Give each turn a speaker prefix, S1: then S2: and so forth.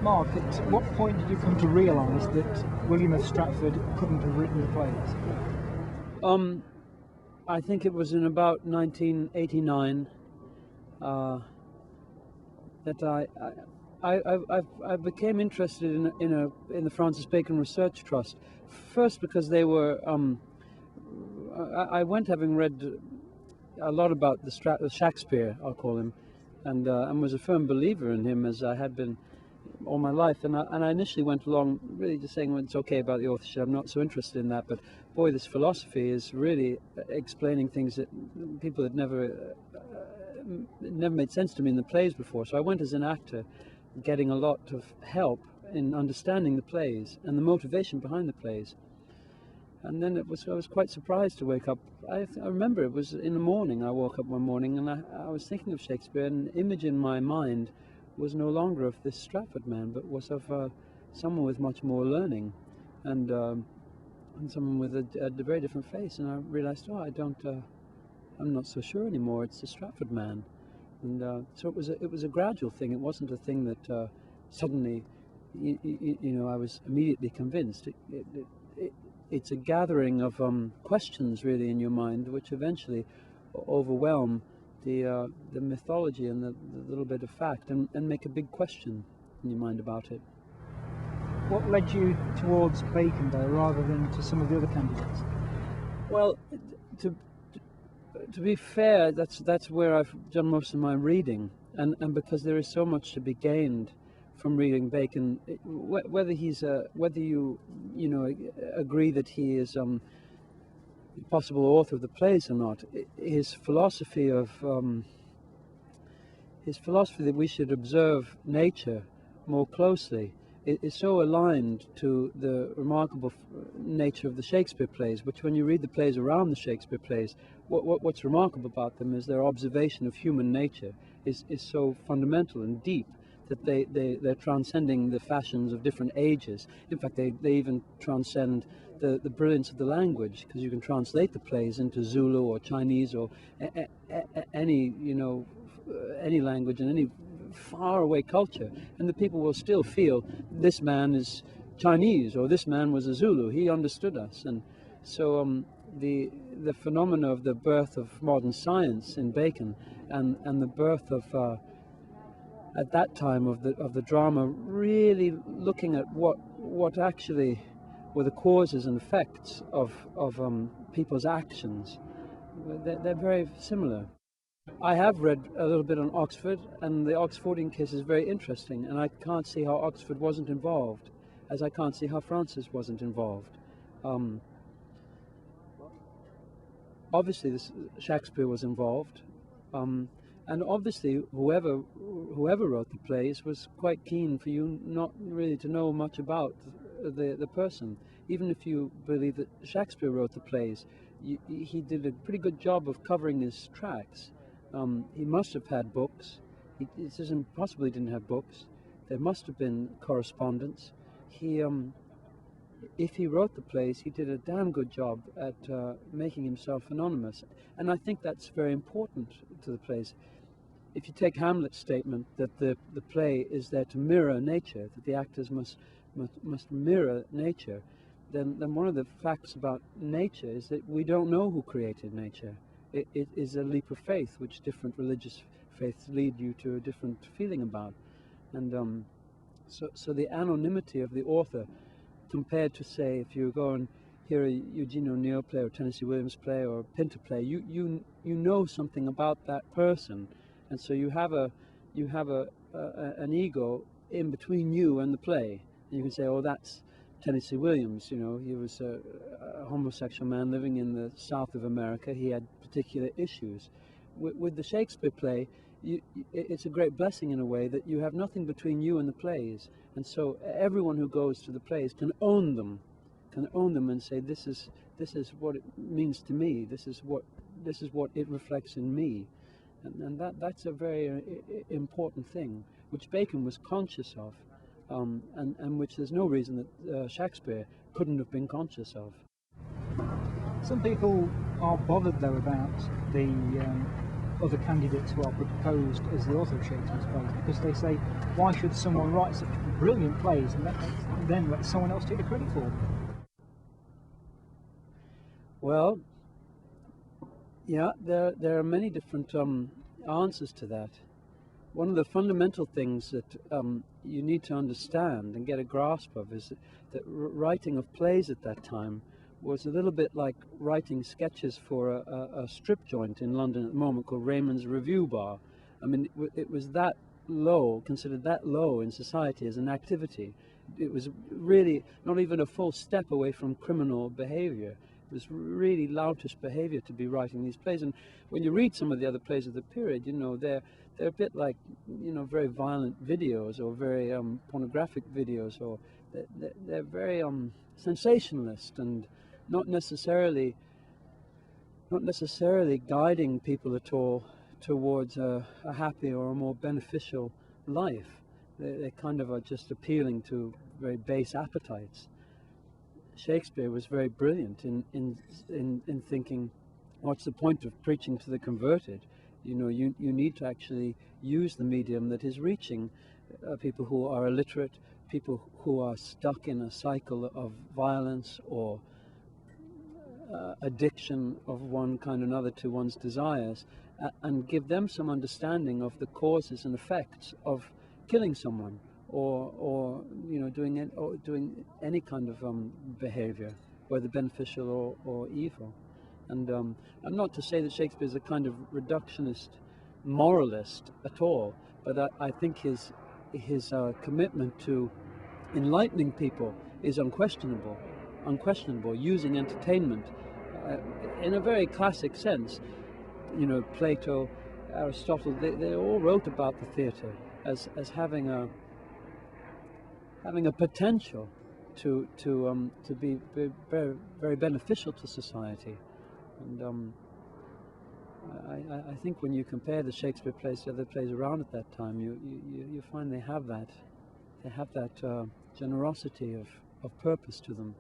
S1: Mark, at what point did you come to realise that William of Stratford couldn't have written the plays?
S2: I think it was in about 1989 that I became interested in the Francis Bacon Research Trust. First, because they were I went having read a lot about the Shakespeare, I'll call him, and was a firm believer in him, as I had been all my life. And I initially went along really just saying, well, it's okay about the authorship, I'm not so interested in that, but boy, this philosophy is really explaining things that people had never made sense to me in the plays before. So I went as an actor, getting a lot of help in understanding the plays and the motivation behind the plays. And then I was quite surprised to wake up. I remember it was in the morning. I woke up one morning and I was thinking of Shakespeare, and an image in my mind was no longer of this Stratford man, but was of someone with much more learning, and someone with a very different face. And I realized, I'm not so sure anymore. It's the Stratford man. And so it was a gradual thing. It wasn't a thing that suddenly, I was immediately convinced. It's a gathering of questions really in your mind, which eventually overwhelm the mythology and the little bit of fact, and make a big question in your mind about it.
S1: What led you towards Bacon, though, rather than to some of the other candidates?
S2: Well, to be fair, that's where I've done most of my reading, and because there is so much to be gained from reading Bacon, whether you agree that he is a possible author of the plays or not, his philosophy that we should observe nature more closely is so aligned to the remarkable nature of the Shakespeare plays, which when you read the plays around the Shakespeare plays, what's remarkable about them is their observation of human nature is so fundamental and deep that they're transcending the fashions of different ages. In fact, they even transcend the brilliance of the language, because you can translate the plays into Zulu or Chinese or any language and any faraway culture, and the people will still feel this man is Chinese or this man was a Zulu. He understood us. And so the phenomena of the birth of modern science in Bacon and the birth of at that time of the drama, really looking at what actually were the causes and effects of people's actions. They're very similar. I have read a little bit on Oxford, and the Oxfordian case is very interesting, and I can't see how Oxford wasn't involved, as I can't see how Francis wasn't involved. Obviously, Shakespeare was involved. And obviously, whoever wrote the plays was quite keen for you not really to know much about the person. Even if you believe that Shakespeare wrote the plays, he did a pretty good job of covering his tracks. He must have had books. It isn't possible he didn't have books. There must have been correspondence. If he wrote the plays, he did a damn good job at making himself anonymous. And I think that's very important to the plays. If you take Hamlet's statement that the play is there to mirror nature, that the actors must mirror nature, then one of the facts about nature is that we don't know who created nature. It is a leap of faith, which different religious faiths lead you to a different feeling about. And so the anonymity of the author, compared to, say, if you go and hear a Eugene O'Neill play or Tennessee Williams play or a Pinter play, you know something about that person, and so you have an ego in between you and the play. And you can say, oh, that's Tennessee Williams. He was a homosexual man living in the South of America. He had particular issues. With the Shakespeare play, it's a great blessing in a way that you have nothing between you and the plays, and so everyone who goes to the plays can own them and say, this is what it means to me. This is what it reflects in me, and that's a very important thing, which Bacon was conscious of, and which there's no reason that Shakespeare couldn't have been conscious of.
S1: Some people are bothered, though, about the other candidates who are proposed as the author of Shakespeare's plays, because they say, why should someone write such brilliant plays and then let someone else take the credit for them?
S2: Well, yeah, there are many different answers to that. One of the fundamental things that you need to understand and get a grasp of is that writing of plays at that time was a little bit like writing sketches for a strip joint in London at the moment called Raymond's Review Bar. I mean, it was that low, considered that low in society as an activity. It was really not even a full step away from criminal behavior. It was really loutish behavior to be writing these plays. And when you read some of the other plays of the period, you know, they're a bit like, you know, very violent videos or very pornographic videos, or they're very sensationalist and not necessarily guiding people at all towards a happy or a more beneficial life. They kind of are just appealing to very base appetites. Shakespeare was very brilliant in thinking, what's the point of preaching to the converted? You know, you need to actually use the medium that is reaching people who are illiterate, people who are stuck in a cycle of violence or addiction of one kind or another to one's desires, and give them some understanding of the causes and effects of killing someone, or you know, doing any kind of behavior, whether beneficial or evil. And I'm not to say that Shakespeare is a kind of reductionist moralist at all, but I think his commitment to enlightening people is unquestionable, using entertainment in a very classic sense. You know, Plato, Aristotle, they all wrote about the theatre as having a potential to be very, very beneficial to society. And I think when you compare the Shakespeare plays to other plays around at that time, you find they have that generosity of purpose to them.